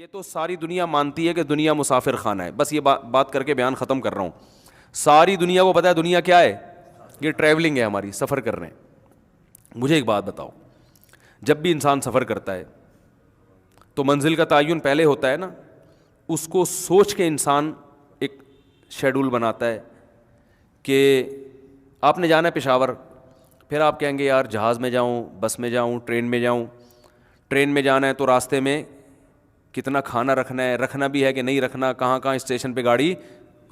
یہ تو ساری دنیا مانتی ہے کہ دنیا مسافر خانہ ہے. بس یہ بات کر کے بیان ختم کر رہا ہوں. ساری دنیا کو پتا ہے دنیا کیا ہے, یہ ٹریولنگ ہے ہماری, سفر کر رہے ہیں. مجھے ایک بات بتاؤ, جب بھی انسان سفر کرتا ہے تو منزل کا تعین پہلے ہوتا ہے نا, اس کو سوچ کے انسان ایک شیڈول بناتا ہے کہ آپ نے جانا ہے پشاور, پھر آپ کہیں گے یار جہاز میں جاؤں, بس میں جاؤں, ٹرین میں جاؤں. ٹرین میں جانا ہے تو راستے میں کتنا کھانا رکھنا ہے, رکھنا بھی ہے کہ نہیں رکھنا, کہاں کہاں اسٹیشن پہ گاڑی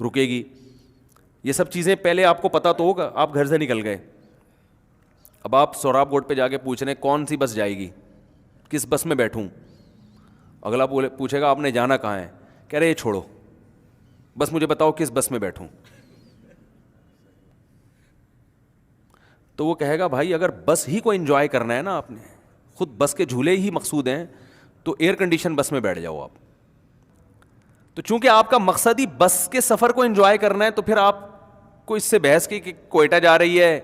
رکے گی, یہ سب چیزیں پہلے آپ کو پتہ تو ہوگا. آپ گھر سے نکل گئے, اب آپ سوراب گوٹ پہ جا کے پوچھ رہے ہیں کون سی بس جائے گی, کس بس میں بیٹھوں. اگلا پوچھے گا آپ نے جانا کہاں ہے, کہہ رہے یہ چھوڑو, بس مجھے بتاؤ کس بس میں بیٹھوں. تو وہ کہے گا بھائی اگر بس ہی کو انجوائے کرنا ہے نا, آپ نے خود بس کے جھولے ہی مقصود ہیں, تو ایئر کنڈیشن بس میں بیٹھ جاؤ آپ. تو چونکہ آپ کا مقصد ہی بس کے سفر کو انجوائے کرنا ہے, تو پھر آپ کو اس سے بحث کی کہ کوئٹہ جا رہی ہے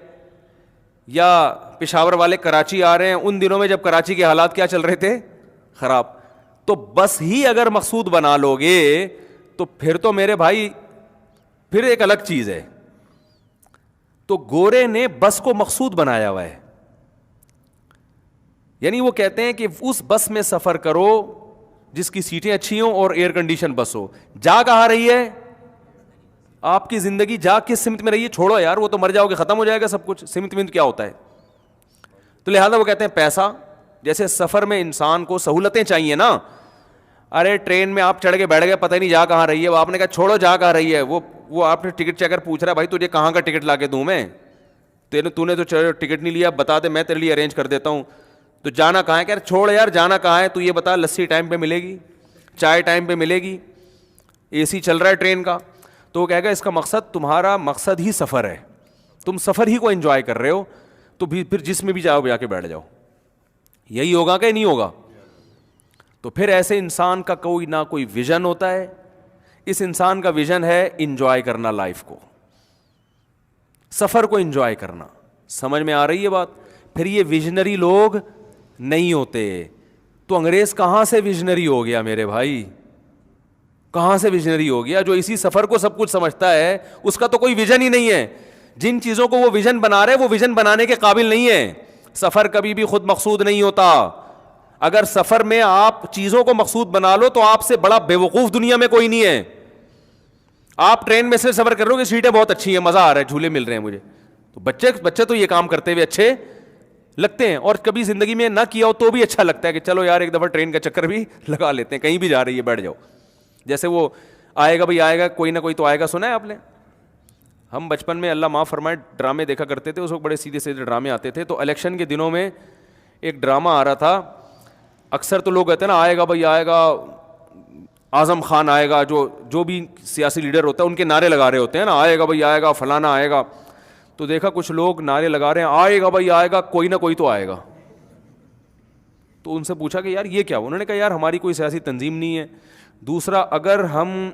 یا پشاور والے کراچی آ رہے ہیں. ان دنوں میں جب کراچی کے حالات کیا چل رہے تھے, خراب. تو بس ہی اگر مقصود بنا لو گے تو پھر تو میرے بھائی پھر ایک الگ چیز ہے. تو گورے نے بس کو مقصود بنایا ہوا ہے, یعنی وہ کہتے ہیں کہ اس بس میں سفر کرو جس کی سیٹیں اچھی ہوں اور ایئر کنڈیشن بس ہو. جا کہاں رہی ہے آپ کی زندگی, جا کس سمت میں رہی ہے, چھوڑو یار وہ تو مر جاؤ گے, ختم ہو جائے گا سب کچھ. سمت ومت کیا ہوتا ہے. تو لہذا وہ کہتے ہیں پیسہ, جیسے سفر میں انسان کو سہولتیں چاہیے نا. ارے ٹرین میں آپ چڑھ کے بیٹھ گئے, پتہ نہیں جا کہاں رہی ہے, وہ آپ نے کہا چھوڑو جا کہاں رہی ہے. وہ آپ نے ٹکٹ چیکر پوچھ رہا ہے بھائی تجھے کہاں کا ٹکٹ لا کے دوں میں, تو نے تو ٹکٹ نہیں لیا, بتا دے میں تیرے لیے ارینج کر دیتا ہوں. تو جانا کہاں ہے, کہ چھوڑ یار جانا کہاں ہے, تو یہ بتا لسی ٹائم پہ ملے گی, چائے ٹائم پہ ملے گی, اے سی چل رہا ہے ٹرین کا. تو وہ کہے گا اس کا مقصد, تمہارا مقصد ہی سفر ہے, تم سفر ہی کو انجوائے کر رہے ہو, تو پھر جس میں بھی جاؤ جا کے بیٹھ جاؤ. یہی ہوگا کہ نہیں ہوگا. تو پھر ایسے انسان کا کوئی نہ کوئی ویژن ہوتا ہے. اس انسان کا ویژن ہے انجوائے کرنا لائف کو, سفر کو انجوائے کرنا. سمجھ میں آ رہی ہے بات. پھر یہ ویژنری لوگ نہیں ہوتے. تو انگریز کہاں سے ویژنری ہو گیا میرے بھائی, کہاں سے ویژنری ہو گیا؟ جو اسی سفر کو سب کچھ سمجھتا ہے اس کا تو کوئی ویژن ہی نہیں ہے. جن چیزوں کو وہ ویژن بنا رہے وہ ویژن بنانے کے قابل نہیں ہے. سفر کبھی بھی خود مقصود نہیں ہوتا. اگر سفر میں آپ چیزوں کو مقصود بنا لو تو آپ سے بڑا بے وقوف دنیا میں کوئی نہیں ہے. آپ ٹرین میں سے سفر کر رہے ہو کہ سیٹیں بہت اچھی ہیں, مزہ آ رہا ہے, جھولے مل رہے ہیں مجھے, تو بچے تو یہ کام کرتے ہوئے اچھے لگتے ہیں, اور کبھی زندگی میں نہ کیا ہو تو بھی اچھا لگتا ہے کہ چلو یار ایک دفعہ ٹرین کا چکر بھی لگا لیتے ہیں, کہیں بھی جا رہی ہے بیٹھ جاؤ. جیسے وہ آئے گا بھائی آئے گا, کوئی نہ کوئی تو آئے گا, سنا ہے آپ نے. ہم بچپن میں اللہ معاف فرمائے ڈرامے دیکھا کرتے تھے, اس وقت بڑے سیدھے سیدھے ڈرامے آتے تھے. تو الیکشن کے دنوں میں ایک ڈرامہ آ رہا تھا, اکثر تو لوگ کہتے ہیں نا آئے گا بھائی آئے گا, اعظم خان آئے گا, جو بھی سیاسی لیڈر ہوتا ہے ان کے نعرے لگا رہے ہوتے ہیں نا, آئے گا بھائی آئے گا, فلانا آئے گا. تو دیکھا کچھ لوگ نعرے لگا رہے ہیں آئے گا بھائی آئے گا, کوئی نہ کوئی تو آئے گا. تو ان سے پوچھا کہ یار یہ کیا؟ انہوں نے کہا یار ہماری کوئی سیاسی تنظیم نہیں ہے. دوسرا, اگر ہم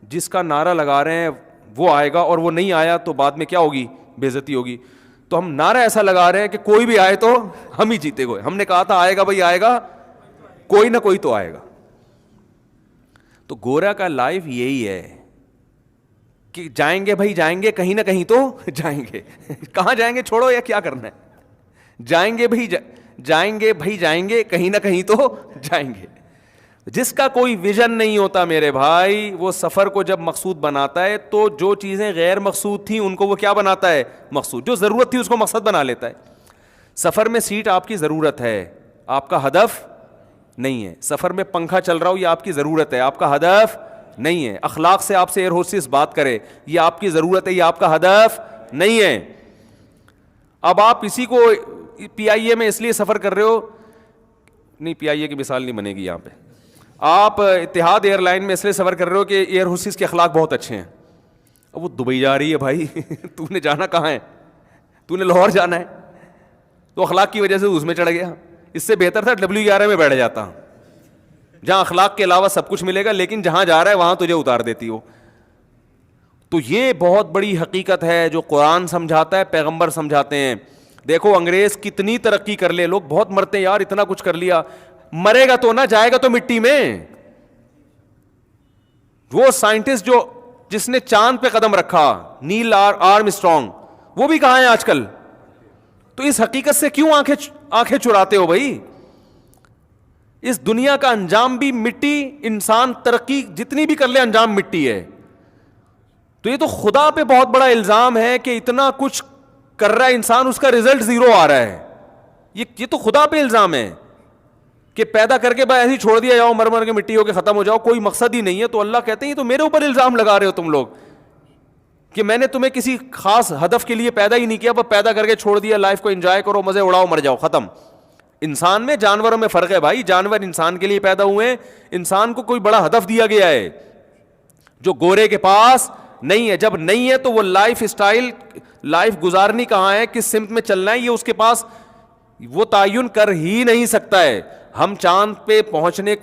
جس کا نعرہ لگا رہے ہیں وہ آئے گا اور وہ نہیں آیا تو بعد میں کیا ہوگی, بے عزتی ہوگی. تو ہم نعرہ ایسا لگا رہے ہیں کہ کوئی بھی آئے تو ہم ہی جیتے گئے. ہم نے کہا تھا آئے گا بھائی آئے گا, کوئی نہ کوئی تو آئے گا. تو گورا کا لائف یہی ہے کہ جائیں گے بھائی جائیں گے, کہیں نہ کہیں تو جائیں گے. کہاں جائیں گے چھوڑو, یا کیا کرنا ہے, جائیں گے بھائی جائیں گے, کہیں نہ کہیں تو جائیں گے. جس کا کوئی ویژن نہیں ہوتا میرے بھائی, وہ سفر کو جب مقصود بناتا ہے تو جو چیزیں غیر مقصود تھیں ان کو وہ کیا بناتا ہے, مقصود. جو ضرورت تھی اس کو مقصد بنا لیتا ہے. سفر میں سیٹ آپ کی ضرورت ہے, آپ کا ہدف نہیں ہے. سفر میں پنکھا چل رہا ہو یہ آپ کی ضرورت ہے, آپ کا ہدف نہیں ہے. اخلاق سے آپ سے ایئر ہوسٹس بات کرے یہ آپ کی ضرورت ہے, یہ آپ کا ہدف نہیں ہے. اب آپ اسی کو پی آئی اے میں اس لیے سفر کر رہے ہو, نہیں پی آئی اے کی مثال نہیں بنے گی یہاں پہ. آپ اتحاد ایئر لائن میں اس لیے سفر کر رہے ہو کہ ایئر ہوسٹس کے اخلاق بہت اچھے ہیں. اب وہ دبئی جا رہی ہے بھائی, تو نے جانا کہاں ہے, تو نے لاہور جانا ہے, تو اخلاق کی وجہ سے اس میں چڑھ گیا. اس سے بہتر تھا W11 میں بیٹھ جاتا, جہاں اخلاق کے علاوہ سب کچھ ملے گا, لیکن جہاں جا رہا ہے وہاں تجھے اتار دیتی ہو. تو یہ بہت بڑی حقیقت ہے جو قرآن سمجھاتا ہے, پیغمبر سمجھاتے ہیں. دیکھو انگریز کتنی ترقی کر لے, لوگ بہت مرتے ہیں یار اتنا کچھ کر لیا, مرے گا تو نہ, جائے گا تو مٹی میں. وہ سائنٹسٹ جس نے چاند پہ قدم رکھا، نیل آرم اسٹرانگ، وہ بھی کہاں ہے آج کل؟ تو اس حقیقت سے کیوں آنکھیں چراتے ہو بھائی؟ اس دنیا کا انجام بھی مٹی، انسان ترقی جتنی بھی کر لے انجام مٹی ہے. تو یہ تو خدا پہ بہت بڑا الزام ہے کہ اتنا کچھ کر رہا ہے انسان، اس کا رزلٹ زیرو آ رہا ہے. یہ تو خدا پہ الزام ہے کہ پیدا کر کے ایسے ہی چھوڑ دیا جاؤ، مر مر کے مٹی ہو کے ختم ہو جاؤ، کوئی مقصد ہی نہیں ہے. تو اللہ کہتے ہیں یہ تو میرے اوپر الزام لگا رہے ہو تم لوگ کہ میں نے تمہیں کسی خاص ہدف کے لیے پیدا ہی نہیں کیا، بس پیدا کر کے چھوڑ دیا، لائف کو انجوائے کرو، مزے اڑاؤ، مر جاؤ، ختم. انسان میں جانوروں میں فرق ہے بھائی. جانور انسان کے لیے پیدا ہوئے ہیں، انسان کو کوئی بڑا ہدف دیا گیا ہے جو گورے کے پاس نہیں ہے. جب نہیں ہے تو وہ لائف اسٹائل، لائف گزارنی کہاں ہے، کس سمت میں چلنا ہے، یہ اس کے پاس وہ تعین کر ہی نہیں سکتا ہے. ہم چاند پہ پہنچنے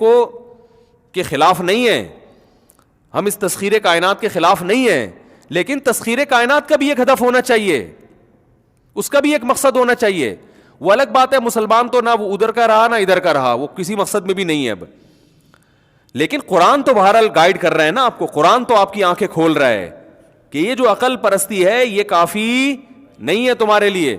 کے خلاف نہیں ہیں، ہم اس تسخیر کائنات کے خلاف نہیں ہیں، لیکن تسخیر کائنات کا بھی ایک ہدف ہونا چاہیے، اس کا بھی ایک مقصد ہونا چاہیے. وہ الگ بات ہے مسلمان تو نہ وہ ادھر کا رہا نہ ادھر کا رہا، وہ کسی مقصد میں بھی نہیں ہے اب. لیکن قرآن تو بہرحال گائیڈ کر رہا ہے نا آپ کو، قرآن تو آپ کی آنکھیں کھول رہا ہے کہ یہ جو عقل پرستی ہے یہ کافی نہیں ہے تمہارے لیے.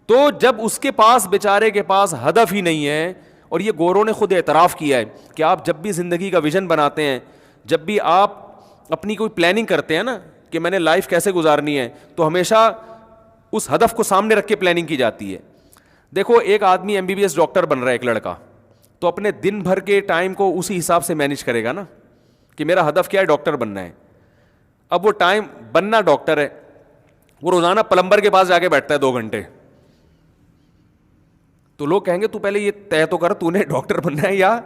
تو جب اس کے پاس بیچارے کے پاس ہدف ہی نہیں ہے، اور یہ گوروں نے خود اعتراف کیا ہے کہ آپ جب بھی زندگی کا ویژن بناتے ہیں، جب بھی آپ اپنی کوئی پلاننگ کرتے ہیں نا کہ میں نے لائف کیسے گزارنی ہے، تو ہمیشہ اس ہدف کو سامنے رکھ کے پلاننگ کی جاتی ہے. دیکھو ایک آدمی MBBS ڈاکٹر بن رہا ہے، ایک لڑکا، تو اپنے دن بھر کے ٹائم کو اسی حساب سے مینیج کرے گا نا کہ میرا ہدف کیا ہے، ڈاکٹر بننا ہے. اب وہ ٹائم بننا ڈاکٹر ہے، وہ روزانہ پلمبر کے پاس جا کے بیٹھتا ہے 2 گھنٹے. تو لوگ کہیں گے تو پہلے یہ طے تو کر تو نے ڈاکٹر بننا ہے یا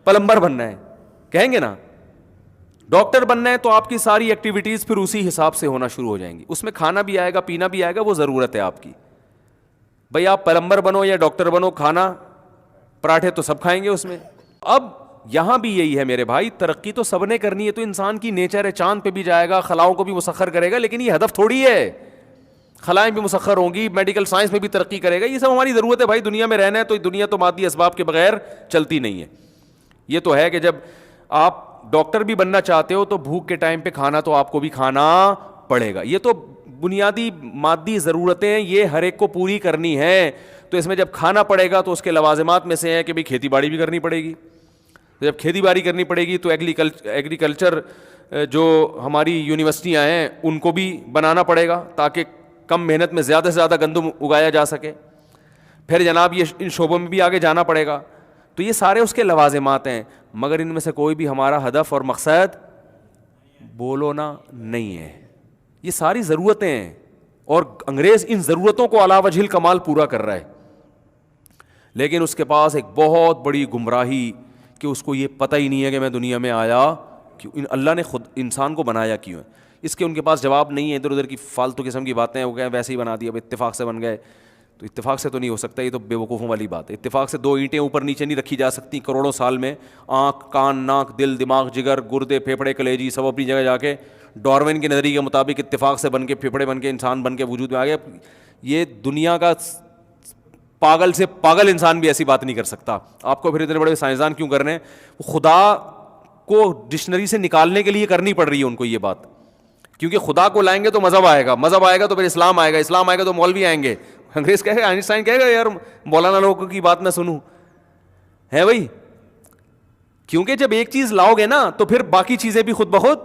پلمبر بننا ہے. کہیں گے نا ڈاکٹر بننا ہے تو آپ کی ساری ایکٹیویٹیز پھر اسی حساب سے ہونا شروع ہو جائیں گی، اس میں کھانا بھی آئے گا، پینا بھی آئے گا، وہ ضرورت ہے آپ کی. بھائی آپ پلمبر بنو یا ڈاکٹر بنو، کھانا پراٹھے تو سب کھائیں گے اس میں. اب یہاں بھی یہی ہے میرے بھائی، ترقی تو سب نے کرنی ہے، تو انسان کی نیچر ہے، چاند پہ بھی جائے گا، خلاؤں کو بھی مسخر کرے گا، لیکن یہ ہدف تھوڑی ہے. خلائیں بھی مسخر ہوں گی، میڈیکل سائنس میں بھی ترقی کرے گا، یہ سب ہماری ضرورت ہے بھائی. دنیا میں رہنا ہے تو دنیا تو مادی اسباب کے بغیر چلتی نہیں ہے. یہ تو ہے کہ جب آپ ڈاکٹر بھی بننا چاہتے ہو تو بھوک کے ٹائم پہ کھانا تو آپ کو بھی کھانا پڑے گا. یہ تو بنیادی مادی ضرورتیں ہیں، یہ ہر ایک کو پوری کرنی ہے. تو اس میں جب کھانا پڑے گا تو اس کے لوازمات میں سے ہے کہ بھئی کھیتی باڑی بھی کرنی پڑے گی. جب کھیتی باڑی کرنی پڑے گی تو ایگریکلچر جو ہماری یونیورسٹیاں ہیں ان کو بھی بنانا پڑے گا تاکہ کم محنت میں زیادہ سے زیادہ گندم اگایا جا سکے. پھر جناب یہ ان شعبوں میں بھی آگے جانا پڑے گا. تو یہ سارے اس کے لوازمات ہیں، مگر ان میں سے کوئی بھی ہمارا ہدف اور مقصد بولو نا نہیں ہے. یہ ساری ضرورتیں ہیں اور انگریز ان ضرورتوں کو علی وجہ الکمال پورا کر رہا ہے. لیکن اس کے پاس ایک بہت بڑی گمراہی کہ اس کو یہ پتہ ہی نہیں ہے کہ میں دنیا میں آیا کیوں، اللہ نے خود انسان کو بنایا کیوں ہے. اس کے ان کے پاس جواب نہیں ہے. ادھر ادھر کی فالتو قسم کی باتیں وہ کہیں ویسے ہی بنا دیا، اب اتفاق سے بن گئے. تو اتفاق سے تو نہیں ہو سکتا، یہ تو بے وقوفوں والی بات ہے. اتفاق سے 2 اینٹیں اوپر نیچے نہیں رکھی جا سکتی کروڑوں سال میں. آنکھ، کان، ناک، دل، دماغ، جگر، گردے، پھیپھڑے، کلیجی سب اپنی جگہ جا کے ڈاروین کے نظریے کے مطابق اتفاق سے بن کے پھیپھڑے بن کے انسان بن کے وجود میں آ گیا. یہ دنیا کا پاگل سے پاگل انسان بھی ایسی بات نہیں کر سکتا. آپ کو پھر اتنے بڑے سائنسدان کیوں کر رہے ہیں؟ خدا کو ڈکشنری سے نکالنے کے لیے کرنی پڑ رہی ہے ان کو یہ بات، کیونکہ خدا کو لائیں گے تو مذہب آئے گا، مذہب آئے گا تو پھر اسلام آئے گا، اسلام آئے گا تو مولوی آئیں گے. انگریز کہے گا، آئنسٹائن کہے گا یار مولانا لوگوں کی بات میں سنوں ہے بھائی. کیونکہ جب ایک چیز لاؤ گے نا تو پھر باقی چیزیں بھی خود بخود.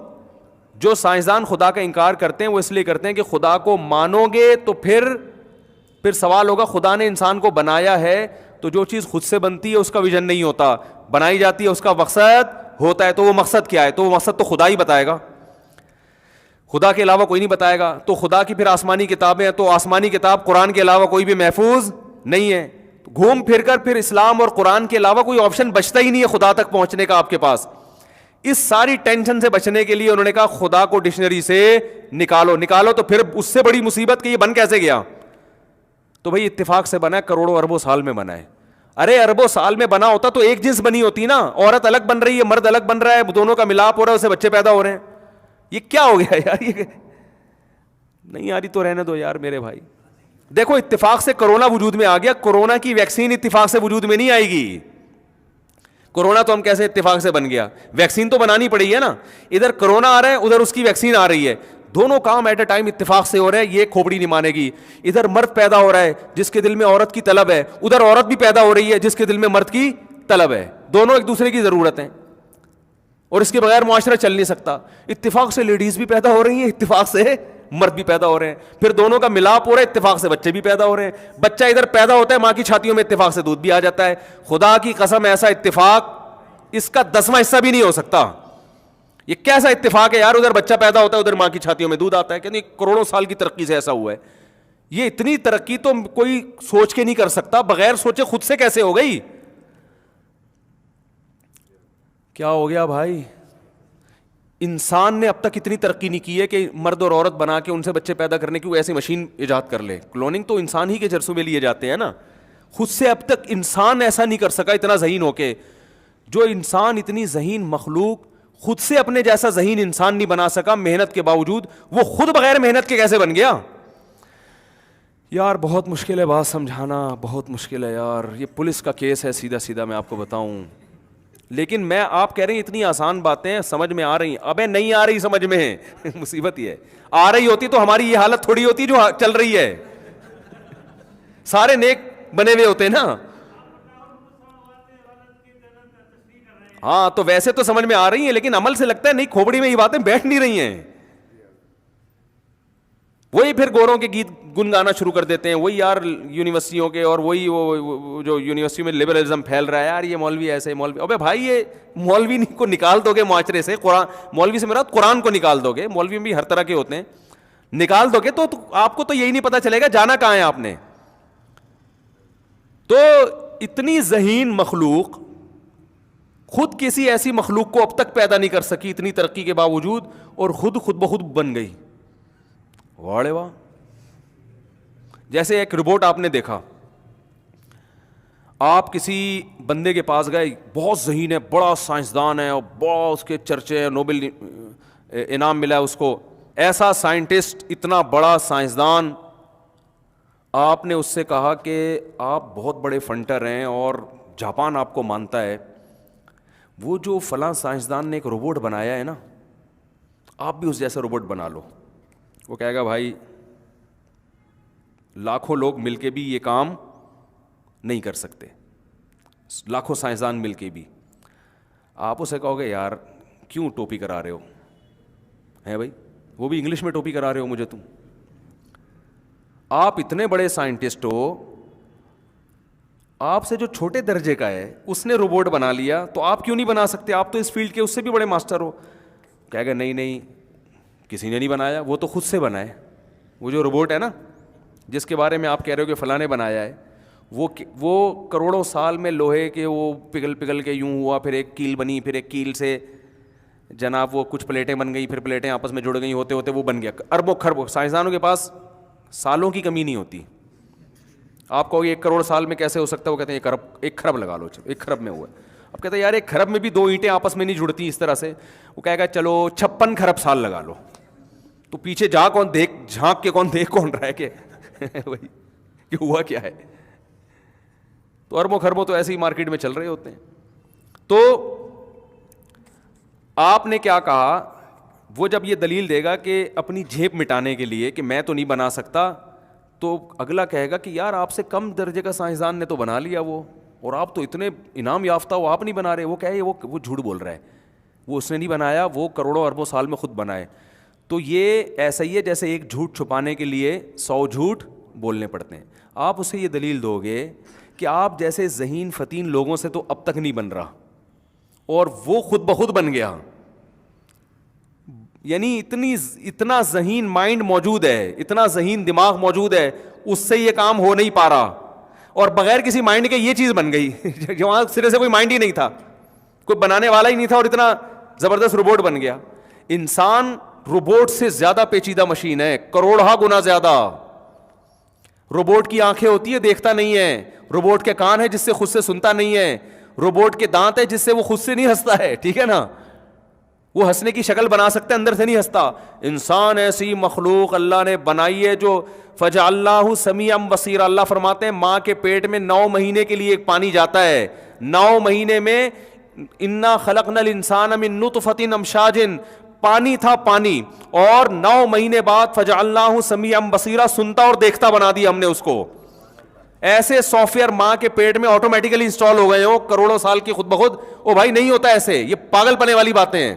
جو سائنسدان خدا کا انکار کرتے ہیں وہ اس لیے کرتے ہیں کہ خدا کو مانو گے تو پھر سوال ہوگا خدا نے انسان کو بنایا ہے تو جو چیز خود سے بنتی ہے اس کا ویژن نہیں ہوتا، بنائی جاتی ہے اس کا مقصد ہوتا ہے. تو وہ مقصد کیا ہے؟ تو وہ مقصد تو خدا ہی بتائے گا، خدا کے علاوہ کوئی نہیں بتائے گا. تو خدا کی پھر آسمانی کتابیں ہیں، تو آسمانی کتاب قرآن کے علاوہ کوئی بھی محفوظ نہیں ہے. گھوم پھر کر پھر اسلام اور قرآن کے علاوہ کوئی آپشن بچتا ہی نہیں ہے خدا تک پہنچنے کا آپ کے پاس. اس ساری ٹینشن سے بچنے کے لیے انہوں نے کہا خدا کو ڈکشنری سے نکالو. تو پھر اس سے بڑی مصیبت کہ یہ بن کیسے گیا؟ تو بھئی اتفاق سے بنا ہے، کروڑوں اربوں سال میں بنا ہے. ارے اربوں سال میں بنا ہوتا تو ایک جنس بنی ہوتی نا. عورت الگ بن رہی ہے، مرد الگ بن رہا ہے، دونوں کا ملاپ ہو رہا ہے، اسے بچے پیدا ہو رہے ہیں. یہ کیا ہو گیا یار؟ یہ نہیں آ رہی تو رہنے دو یار میرے بھائی. دیکھو اتفاق سے کرونا وجود میں آ گیا. کرونا کی ویکسین اتفاق سے وجود میں نہیں آئے گی. کورونا تو ہم کیسے اتفاق سے بن گیا, ویکسین تو بنانی پڑی ہے نا, ادھر کورونا آ رہا ہے ادھر اس کی ویکسین آ رہی ہے, دونوں کام ایٹ اے ٹائم اتفاق سے ہو رہے ہیں, یہ کھوپڑی نہیں مانے گی. ادھر مرد پیدا ہو رہا ہے جس کے دل میں عورت کی طلب ہے, ادھر عورت بھی پیدا ہو رہی ہے جس کے دل میں مرد کی طلب ہے, دونوں ایک دوسرے کی ضرورت ہیں, اور اس کے بغیر معاشرہ چل نہیں سکتا. اتفاق سے لیڈیز بھی پیدا ہو رہی ہیں, اتفاق سے مرد بھی پیدا ہو رہے ہیں, پھر دونوں کا ملاپ ہو رہا ہے, اتفاق سے بچے بھی پیدا ہو رہے ہیں. بچہ ادھر پیدا ہوتا ہے ماں کی چھاتیوں میں, اتفاق سے دودھ بھی آ جاتا ہے. خدا کی قسم ایسا اتفاق اس کا 10واں حصہ بھی نہیں ہو سکتا. یہ کیسا اتفاق ہے یار, ادھر بچہ پیدا ہوتا ہے ادھر ماں کی چھاتیوں میں دودھ آتا ہے, کہ کروڑوں سال کی ترقی سے ایسا ہوا ہے. یہ اتنی ترقی تو کوئی سوچ کے نہیں کر سکتا, بغیر سوچے خود سے کیسے ہو گئی. کیا ہو گیا بھائی, انسان نے اب تک اتنی ترقی نہیں کی ہے کہ مرد اور عورت بنا کے ان سے بچے پیدا کرنے کی وہ ایسی مشین ایجاد کر لے. کلوننگ تو انسان ہی کے جرسوں میں لیے جاتے ہیں نا, خود سے اب تک انسان ایسا نہیں کر سکا اتنا ذہین ہو کے. جو انسان اتنی ذہین مخلوق خود سے اپنے جیسا ذہین انسان نہیں بنا سکا محنت کے باوجود, وہ خود بغیر محنت کے کیسے بن گیا یار. بہت مشکل ہے بات سمجھانا, بہت مشکل ہے یار. یہ پولیس کا کیس ہے سیدھا سیدھا میں آپ کو بتاؤں, لیکن میں آپ کہہ رہے ہیں اتنی آسان باتیں سمجھ میں آ رہی ہیں, ابے نہیں آ رہی سمجھ میں. مصیبت یہ ہے, آ رہی ہوتی تو ہماری یہ حالت تھوڑی ہوتی جو چل رہی ہے. سارے نیک بنے ہوئے ہوتے ہیں نا. ہاں تو ویسے تو سمجھ میں آ رہی ہیں, لیکن عمل سے لگتا ہے نہیں, کھوپڑی میں یہ باتیں بیٹھ نہیں رہی ہیں. وہی پھر گوروں کے گیت گنگانا شروع کر دیتے ہیں, وہی یار یونیورسٹیوں کے, اور وہی وہ جو یونیورسٹی میں لبرلزم پھیل رہا ہے, یار یہ مولوی ایسے مولوی. ابے بھائی یہ مولوی کو نکال دو گے معاشرے سے, قرآن مولوی سے میرا قرآن کو نکال دو گے, مولوی بھی ہر طرح کے ہوتے ہیں, نکال دو گے تو آپ کو تو یہی نہیں پتا چلے گا جانا کہاں ہے آپ نے. تو اتنی ذہین مخلوق خود کسی ایسی مخلوق کو اب تک پیدا نہیں کر سکی اتنی ترقی کے باوجود, اور خود بخود بن گئی. واڑے واہ. جیسے ایک روبوٹ آپ نے دیکھا, آپ کسی بندے کے پاس گئے, بہت ذہین ہے, بڑا سائنسدان ہے, اور بہت اس کے چرچے ہیں, نوبل انعام ملا ہے اس کو, ایسا سائنٹسٹ, اتنا بڑا سائنسدان. آپ نے اس سے کہا کہ آپ بہت بڑے فنٹر ہیں اور جاپان آپ کو مانتا ہے, وہ جو فلاں سائنسدان نے ایک روبوٹ بنایا ہے نا, آپ بھی اس جیسا روبوٹ بنا لو. وہ کہے گا بھائی لاکھوں لوگ مل کے بھی یہ کام نہیں کر سکتے, لاکھوں سائنسدان مل کے بھی. آپ اسے کہو گے یار کیوں ٹوپی کرا رہے ہو, ہے بھائی وہ بھی انگلش میں ٹوپی کرا رہے ہو مجھے تم. آپ اتنے بڑے سائنٹسٹ ہو, آپ سے جو چھوٹے درجے کا ہے اس نے روبوٹ بنا لیا, تو آپ کیوں نہیں بنا سکتے, آپ تو اس فیلڈ کے اس سے بھی بڑے ماسٹر ہو. کہے گا نہیں کسی نے نہیں بنایا, وہ تو خود سے بنا ہے. وہ جو روبوٹ ہے نا جس کے بارے میں آپ کہہ رہے ہو کہ فلاں نے بنایا ہے, وہ کروڑوں سال میں لوہے کے وہ پگھل کے یوں ہوا, پھر ایک کیل بنی, پھر ایک کیل سے جناب وہ کچھ پلیٹیں بن گئی, پھر پلیٹیں آپس میں جڑ گئی, ہوتے ہوتے وہ بن گیا. اربوں خربوں سائنسدانوں کے پاس سالوں کی کمی نہیں ہوتی. آپ کہو 1 کروڑ سال میں کیسے ہو سکتا ہے, وہ کہتے ہیں 1 خرب لگا لو, 1 خرب میں ہوا ہے. اب کہتے ہیں یار 1 خرب میں بھی 2 اینٹیں آپس میں نہیں جڑتی اس طرح سے. وہ کہے گا چلو 56 خرب سال لگا لو. تو پیچھے جھانک کے کون دیکھ رہا ہے کہ وہی کہ ہوا کیا ہے. تو اربوں خربوں تو ایسے ہی مارکیٹ میں چل رہے ہوتے ہیں. تو آپ نے کیا کہا, وہ جب یہ دلیل دے گا کہ اپنی جھیپ مٹانے کے لیے کہ میں تو نہیں بنا سکتا, تو اگلا کہے گا کہ یار آپ سے کم درجے کا سائنسدان نے تو بنا لیا وہ, اور آپ تو اتنے انعام یافتہ ہو, آپ نہیں بنا رہے. وہ کہے وہ جھوٹ بول رہا ہے, وہ اس نے نہیں بنایا, وہ کروڑوں اربوں سال میں خود بنائے. تو یہ ایسا ہی ہے جیسے ایک جھوٹ چھپانے کے لیے 100 جھوٹ بولنے پڑتے ہیں. آپ اسے یہ دلیل دو گے کہ آپ جیسے ذہین فتین لوگوں سے تو اب تک نہیں بن رہا, اور وہ خود بخود بن گیا. یعنی اتنا ذہین مائنڈ موجود ہے, اتنا ذہین دماغ موجود ہے, اس سے یہ کام ہو نہیں پا رہا, اور بغیر کسی مائنڈ کے یہ چیز بن گئی جہاں سرے سے کوئی مائنڈ ہی نہیں تھا, کوئی بنانے والا ہی نہیں تھا, اور اتنا زبردست روبوٹ بن گیا. انسان روبوٹ سے زیادہ پیچیدہ مشین ہے, کروڑہ گنا زیادہ. روبوٹ کی آنکھیں ہوتی ہے, دیکھتا نہیں ہے. روبوٹ کے کان ہے جس سے خود سے سنتا نہیں ہے. روبوٹ کے دانت ہے جس سے وہ خود سے نہیں ہنستا ہے, ٹھیک ہے نا, وہ ہنسنے کی شکل بنا سکتا ہے, اندر سے نہیں ہنستا. انسان ایسی مخلوق اللہ نے بنائی ہے جو فجعلناہ سمیعا بصیرا. اللہ فرماتے ہیں ماں کے پیٹ میں 9 مہینے کے لیے ایک پانی جاتا ہے, 9 مہینے میں انا خلقنا الانسان من نطفۃ امشاج، پانی تھا پانی، اور 9 مہینے بعد فجعلناہ سمیعا بصیرا، سنتا اور دیکھتا بنا دیا ہم نے اس کو. ایسے سافٹ ویئر ماں کے پیٹ میں آٹومیٹیکلی انسٹال ہو گئے ہو کروڑوں سال کی خود بخود. او بھائی نہیں ہوتا ایسے، یہ پاگل پنے والی باتیں ہیں.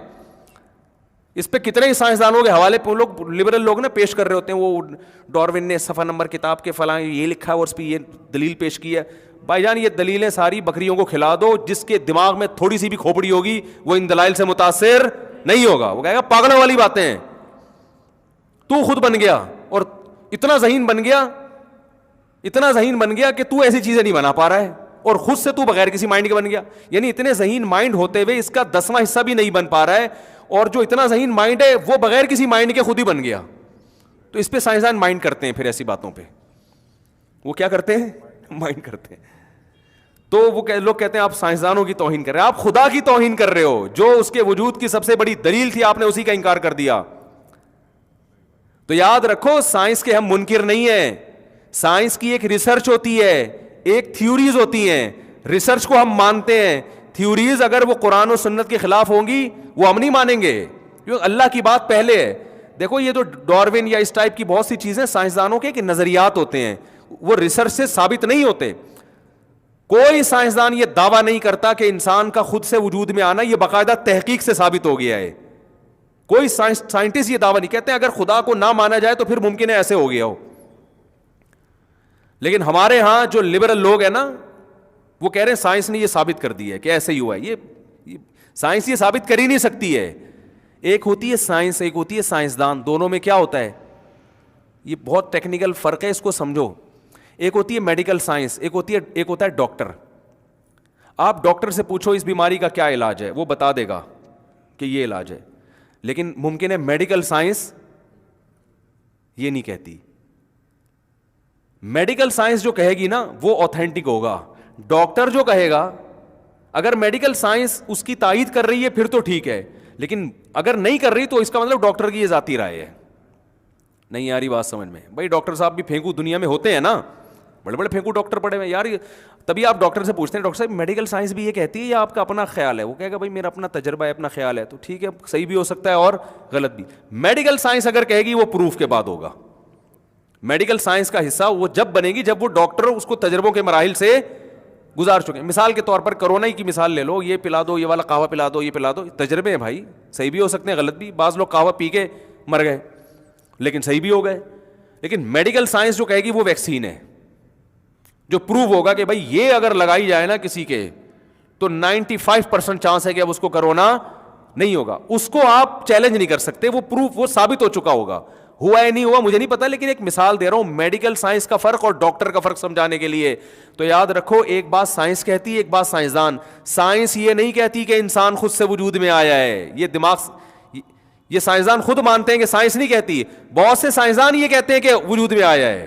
اس پہ کتنے ہی سائنسدانوں کے حوالے پہ لوگ لبرل لوگ نا پیش کر رہے ہوتے ہیں، وہ ڈاروین نے صفحہ نمبر کتاب کے فلاں یہ لکھا ہے اور اس پہ یہ دلیل پیش کی ہے. بھائی جان یہ دلیلیں ساری بکریوں کو کھلا دو، جس کے دماغ میں تھوڑی سی بھی کھوپڑی ہوگی وہ ان دلائل سے متاثر نہیں ہوگا. وہ کہے گا پاگلوں والی باتیں ہیں. تو خود بن گیا اور اتنا ذہین بن گیا، اتنا ذہین بن گیا کہ تو ایسی چیزیں نہیں بنا پا رہا ہے، اور خود سے تو بغیر کسی مائنڈ کے بن گیا. یعنی اتنے ذہین مائنڈ ہوتے ہوئے اس کا 10واں حصہ بھی نہیں بن پا رہا ہے، اور جو اتنا ذہین مائنڈ ہے وہ بغیر کسی مائنڈ کے خود ہی بن گیا. تو اس پہ سائنسدان مائنڈ کرتے ہیں. پھر ایسی باتوں پہ وہ کیا کرتے ہیں؟ مائنڈ کرتے ہیں. تو وہ لوگ کہتے ہیں آپ سائنسدانوں کی توہین کر رہے ہیں. آپ خدا کی توہین کر رہے ہو. جو اس کے وجود کی سب سے بڑی دلیل تھی آپ نے اسی کا انکار کر دیا. تو یاد رکھو سائنس کے ہم منکر نہیں ہیں. سائنس کی ایک ریسرچ ہوتی ہے، ایک تھیوریز ہوتی ہیں. ریسرچ کو ہم مانتے ہیں، تھیوریز اگر وہ قرآن و سنت کے خلاف ہوں گی وہ ہم نہیں مانیں گے، کیونکہ اللہ کی بات پہلے ہے. دیکھو یہ جو ڈاروین یا اس ٹائپ کی بہت سی چیزیں سائنسدانوں کے نظریات ہوتے ہیں، وہ ریسرچ سے ثابت نہیں ہوتے. کوئی سائنسدان یہ دعویٰ نہیں کرتا کہ انسان کا خود سے وجود میں آنا یہ باقاعدہ تحقیق سے ثابت ہو گیا ہے. کوئی سائنٹسٹ یہ دعویٰ نہیں کہتے اگر خدا کو نہ مانا جائے تو پھر ممکن ہے ایسے ہو گیا ہو. لیکن ہمارے ہاں جو لبرل لوگ ہیں نا وہ کہہ رہے ہیں سائنس نے یہ ثابت کر دی ہے کہ ایسے ہی ہوا ہے. یہ سائنس یہ ثابت کر ہی نہیں سکتی ہے. ایک ہوتی ہے سائنس، ایک ہوتی ہے سائنسدان. دونوں میں کیا ہوتا ہے؟ یہ بہت ٹیکنیکل فرق ہے، اس کو سمجھو. ایک ہوتی ہے میڈیکل سائنس، ایک ہوتا ہے ڈاکٹر. آپ ڈاکٹر سے پوچھو اس بیماری کا کیا علاج ہے، وہ بتا دے گا کہ یہ علاج ہے. لیکن ممکن ہے میڈیکل سائنس یہ نہیں کہتی. میڈیکل سائنس جو کہے گی نا وہ اوتھینٹک ہوگا. ڈاکٹر جو کہے گا، اگر میڈیکل سائنس اس کی تائید کر رہی ہے پھر تو ٹھیک ہے، لیکن اگر نہیں کر رہی تو اس کا مطلب ڈاکٹر کی یہ ذاتی رائے ہے. نہیں آ رہی بات سمجھ میں؟ بھائی ڈاکٹر صاحب بھی پھینکو دنیا میں ہوتے ہیں نا، بڑے بڑے پھینکو ڈاکٹر پڑے ہوئے یار. تبھی آپ ڈاکٹر سے پوچھتے ہیں ڈاکٹر صاحب میڈیکل سائنس بھی یہ کہتی ہے یا آپ کا اپنا خیال ہے؟ وہ کہے گا بھائی میرا اپنا تجربہ ہے، اپنا خیال ہے. تو ٹھیک ہے، صحیح بھی ہو سکتا ہے اور غلط بھی. میڈیکل سائنس اگر کہے گی وہ پروف کے بعد ہوگا. میڈیکل سائنس کا حصہ وہ جب بنے گی جب وہ ڈاکٹر اس کو تجربوں کے مراحل سے گزار چکے ہیں. مثال کے طور پر کرونا ہی کی مثال لے لو، یہ پلا دو، یہ والا قہوہ پلا دو، یہ پلا دو. تجربے ہیں بھائی، صحیح بھی ہو سکتے ہیں غلط بھی. بعض لوگ قہوہ پی کے مر گئے لیکن صحیح بھی ہو گئے. لیکن میڈیکل سائنس جو کہے گی وہ ویکسین ہے، جو پروو ہوگا کہ بھائی یہ اگر لگائی جائے نا کسی کے تو 95% چانس ہے کہ اب اس کو کرونا نہیں ہوگا. اس کو آپ چیلنج نہیں کر سکتے، وہ پروف وہ ثابت ہو چکا ہوگا. ہوا ہے نہیں ہوا مجھے نہیں پتا، لیکن ایک مثال دے رہا ہوں میڈیکل سائنس کا فرق اور ڈاکٹر کا فرق سمجھانے کے لیے. تو یاد رکھو ایک بات سائنس کہتی ہے، ایک بات سائنسدان. سائنس یہ نہیں کہتی کہ انسان خود سے وجود میں آیا ہے. یہ دماغ یہ سائنسدان خود مانتے ہیں کہ سائنس نہیں کہتی. بہت سے سائنسدان یہ کہتے ہیں کہ وجود میں آیا ہے،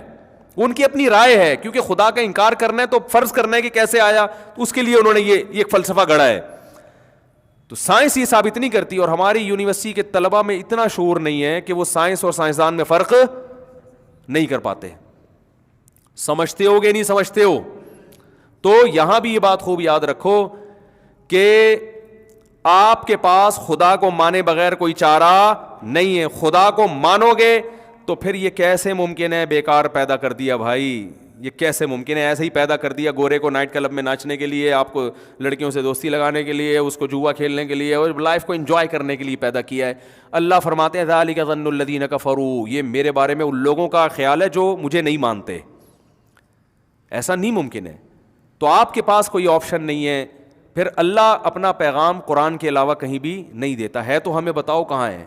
ان کی اپنی رائے ہے. کیونکہ خدا کا انکار کرنا ہے تو فرض کرنا ہے کہ کیسے آیا، تو اس کے لیے انہوں نے یہ ایک فلسفہ گڑھا ہے. تو سائنس یہ ثابت نہیں کرتی. اور ہماری یونیورسٹی کے طلبہ میں اتنا شعور نہیں ہے کہ وہ سائنس اور سائنسدان میں فرق نہیں کر پاتے. سمجھتے ہو گے نہیں سمجھتے ہو؟ تو یہاں بھی یہ بات خوب یاد رکھو کہ آپ کے پاس خدا کو مانے بغیر کوئی چارہ نہیں ہے. خدا کو مانو گے تو پھر یہ کیسے ممکن ہے بیکار پیدا کر دیا بھائی، یہ کیسے ممکن ہے؟ ایسے ہی پیدا کر دیا گورے کو نائٹ کلب میں ناچنے کے لیے، آپ کو لڑکیوں سے دوستی لگانے کے لیے، اس کو جوا کھیلنے کے لیے اور لائف کو انجوائے کرنے کے لیے پیدا کیا ہے. اللہ فرماتے ہیں ذالک ظن الذین کفروا، یہ میرے بارے میں ان لوگوں کا خیال ہے جو مجھے نہیں مانتے. ایسا نہیں ممکن ہے. تو آپ کے پاس کوئی آپشن نہیں ہے. پھر اللہ اپنا پیغام قرآن کے علاوہ کہیں بھی نہیں دیتا ہے. تو ہمیں بتاؤ کہاں ہے،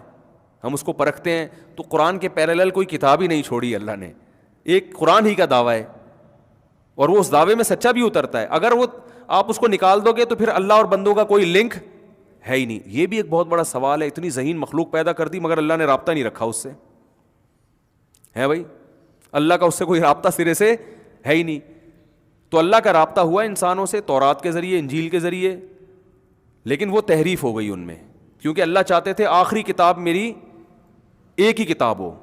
ہم اس کو پرکھتے ہیں. تو قرآن کے پیرالل کوئی کتاب ہی نہیں چھوڑی اللہ نے، ایک قرآن ہی کا دعویٰ ہے اور وہ اس دعوے میں سچا بھی اترتا ہے. اگر وہ آپ اس کو نکال دو گے تو پھر اللہ اور بندوں کا کوئی لنک ہے ہی نہیں. یہ بھی ایک بہت بڑا سوال ہے. اتنی ذہین مخلوق پیدا کر دی مگر اللہ نے رابطہ نہیں رکھا اس سے. ہے بھائی، اللہ کا اس سے کوئی رابطہ سرے سے ہے ہی نہیں. تو اللہ کا رابطہ ہوا انسانوں سے تورات کے ذریعے، انجیل کے ذریعے، لیکن وہ تحریف ہو گئی ان میں، کیونکہ اللہ چاہتے تھے آخری کتاب میری ایک ہی کتاب ہو.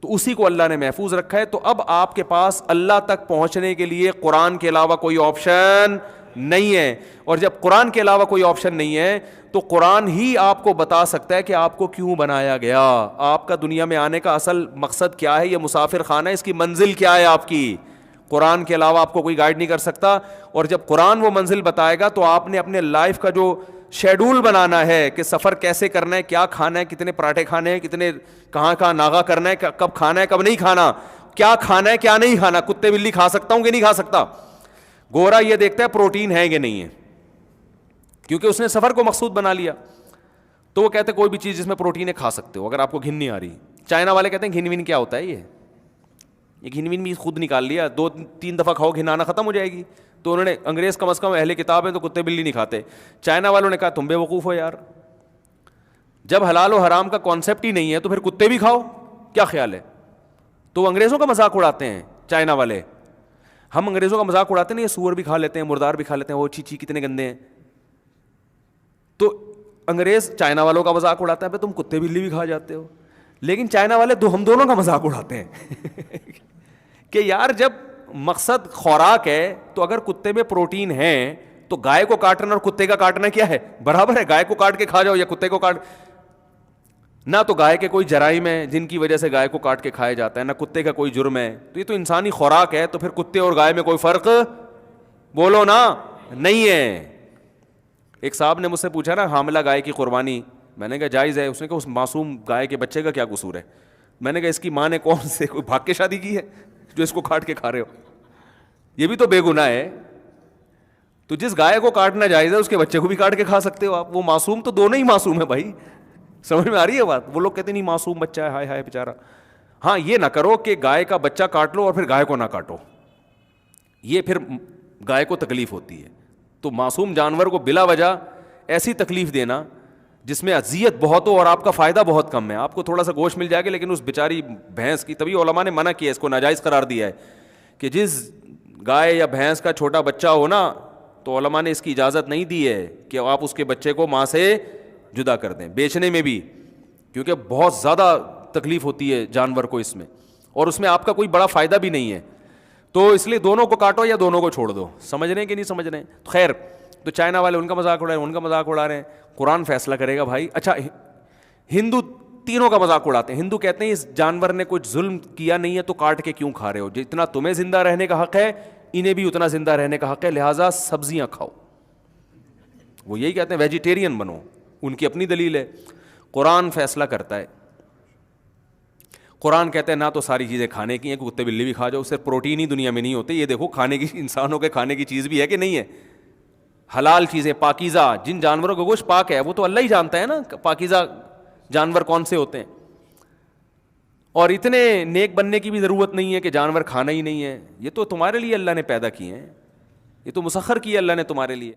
تو اسی کو اللہ نے محفوظ رکھا ہے. تو اب آپ کے پاس اللہ تک پہنچنے کے لیے قرآن کے علاوہ کوئی آپشن نہیں ہے. اور جب قرآن کے علاوہ کوئی آپشن نہیں ہے تو قرآن ہی آپ کو بتا سکتا ہے کہ آپ کو کیوں بنایا گیا, آپ کا دنیا میں آنے کا اصل مقصد کیا ہے, یہ مسافر خانہ ہے, اس کی منزل کیا ہے آپ کی. قرآن کے علاوہ آپ کو کوئی گائیڈ نہیں کر سکتا. اور جب قرآن وہ منزل بتائے گا تو آپ نے اپنے لائف کا جو شیڈول بنانا ہے کہ سفر کیسے کرنا ہے, کیا کھانا ہے, کتنے پراٹھے کھانے ہیں, کتنے کہاں کہاں ناغا کرنا ہے, کب کھانا ہے کب نہیں کھانا, کیا کھانا ہے کیا نہیں کھانا, کتے بلی کھا سکتا ہوں کہ نہیں کھا سکتا. گورا یہ دیکھتا ہے پروٹین ہے کہ نہیں ہے, کیونکہ اس نے سفر کو مقصود بنا لیا. تو وہ کہتے ہیں کوئی بھی چیز جس میں پروٹین ہے کھا سکتے ہو اگر آپ کو گھن نہیں آ رہی. چائنا والے کہتے ہیں گھن وین کیا ہوتا ہے, یہ گھن وین بھی خود نکال لیا, 2-3 دفعہ کھاؤ گھن آنا ختم ہو جائے گی. تو انہوں نے, انگریز کم از کم اہل کتاب ہیں تو کتے بلی نہیں کھاتے. چائنا والوں نے کہا تم بے وقوف ہو یار, جب حلال و حرام کا کانسیپٹ ہی نہیں ہے تو پھر کتے بھی کھاؤ, کیا خیال ہے. تو وہ انگریزوں کا مذاق اڑاتے ہیں چائنا والے. ہم انگریزوں کا مذاق اڑاتے ہیں, یہ سور بھی کھا لیتے ہیں, مردار بھی کھا لیتے ہیں, وہ چھی کتنے گندے ہیں. تو انگریز چائنا والوں کا مذاق اڑاتا ہے, تم کتے بلی بھی کھا جاتے ہو. لیکن چائنا والے ہم دونوں کا مذاق اڑاتے ہیں کہ یار جب مقصد خوراک ہے تو اگر کتے میں پروٹین ہے تو گائے کو کاٹنا اور کتے کا کاٹنا کیا ہے, برابر ہے. گائے کو کاٹ کے کھا جاؤ یا کتے کو کاٹ, نہ تو گائے کے کوئی جرائم ہے جن کی وجہ سے گائے کو کاٹ کے کھایا جاتا ہے, نہ کتے کا کوئی جرم ہے. تو یہ تو انسانی خوراک ہے, تو پھر کتے اور گائے میں کوئی فرق بولو نا نہیں ہے. ایک صاحب نے مجھ سے پوچھا نا حاملہ گائے کی قربانی, میں نے کہا جائز ہے. اس نے کہا اس معصوم گائے کے بچے کا کیا قصور ہے. میں نے کہا اس کی ماں نے کون سے کوئی بھاگ کے شادی کی ہے جو اس کو کاٹ کے کھا رہے ہو, یہ بھی تو بے گناہ ہے. تو جس گائے کو کاٹنا جائز ہے اس کے بچے کو بھی کاٹ کے کھا سکتے ہو آپ. وہ معصوم تو دونوں ہی معصوم ہے بھائی, سمجھ میں آ رہی ہے بات. وہ لوگ کہتے نہیں معصوم بچہ ہے, ہائے ہائے بیچارہ. ہاں یہ نہ کرو کہ گائے کا بچہ کاٹ لو اور پھر گائے کو نہ کاٹو, یہ پھر گائے کو تکلیف ہوتی ہے. تو معصوم جانور کو بلا وجہ ایسی تکلیف دینا جس میں اذیت بہت ہو اور آپ کا فائدہ بہت کم ہے, آپ کو تھوڑا سا گوشت مل جائے گا لیکن اس بیچاری بھینس کی, تبھی علماء نے منع کیا, اس کو ناجائز قرار دیا ہے کہ جس گائے یا بھینس کا چھوٹا بچہ ہو نا, تو علماء نے اس کی اجازت نہیں دی ہے کہ آپ اس کے بچے کو ماں سے جدا کر دیں بیچنے میں بھی, کیونکہ بہت زیادہ تکلیف ہوتی ہے جانور کو اس میں, اور اس میں آپ کا کوئی بڑا فائدہ بھی نہیں ہے. تو اس لیے دونوں کو کاٹو یا دونوں کو چھوڑ دو. سمجھ رہے ہیں کہ نہیں سمجھ رہے ہیں. خیر, تو چائنا والے ان کا مذاق اڑا رہے ہیں, ان کا مذاق اڑا رہے ہیں. قرآن فیصلہ کرے گا بھائی. اچھا, ہندو تینوں کا مذاق اڑاتے ہیں. ہندو کہتے ہیں اس جانور نے کچھ ظلم کیا نہیں ہے تو کاٹ کے کیوں کھا رہے ہو, جتنا تمہیں زندہ رہنے کا حق ہے انہیں بھی اتنا زندہ رہنے کا حق ہے, لہٰذا سبزیاں کھاؤ. وہ یہی کہتے ہیں ویجیٹیرین بنو, ان کی اپنی دلیل ہے. قرآن فیصلہ کرتا ہے. قرآن کہتے ہیں نہ تو ساری چیزیں کھانے کی ہیں, کتے بلی بھی کھا جاؤ, صرف پروٹین ہی دنیا میں نہیں ہوتے, یہ دیکھو کھانے کی, انسانوں کے کھانے کی چیز بھی ہے کہ نہیں ہے. حلال چیزیں پاکیزہ, جن جانوروں کا گوشت پاک ہے وہ تو اللہ ہی جانتا ہے نا پاکیزہ جانور کون سے ہوتے ہیں. اور اتنے نیک بننے کی بھی ضرورت نہیں ہے کہ جانور کھانا ہی نہیں ہے, یہ تو تمہارے لیے اللہ نے پیدا کیے ہیں, یہ تو مسخر کیے اللہ نے تمہارے لیے.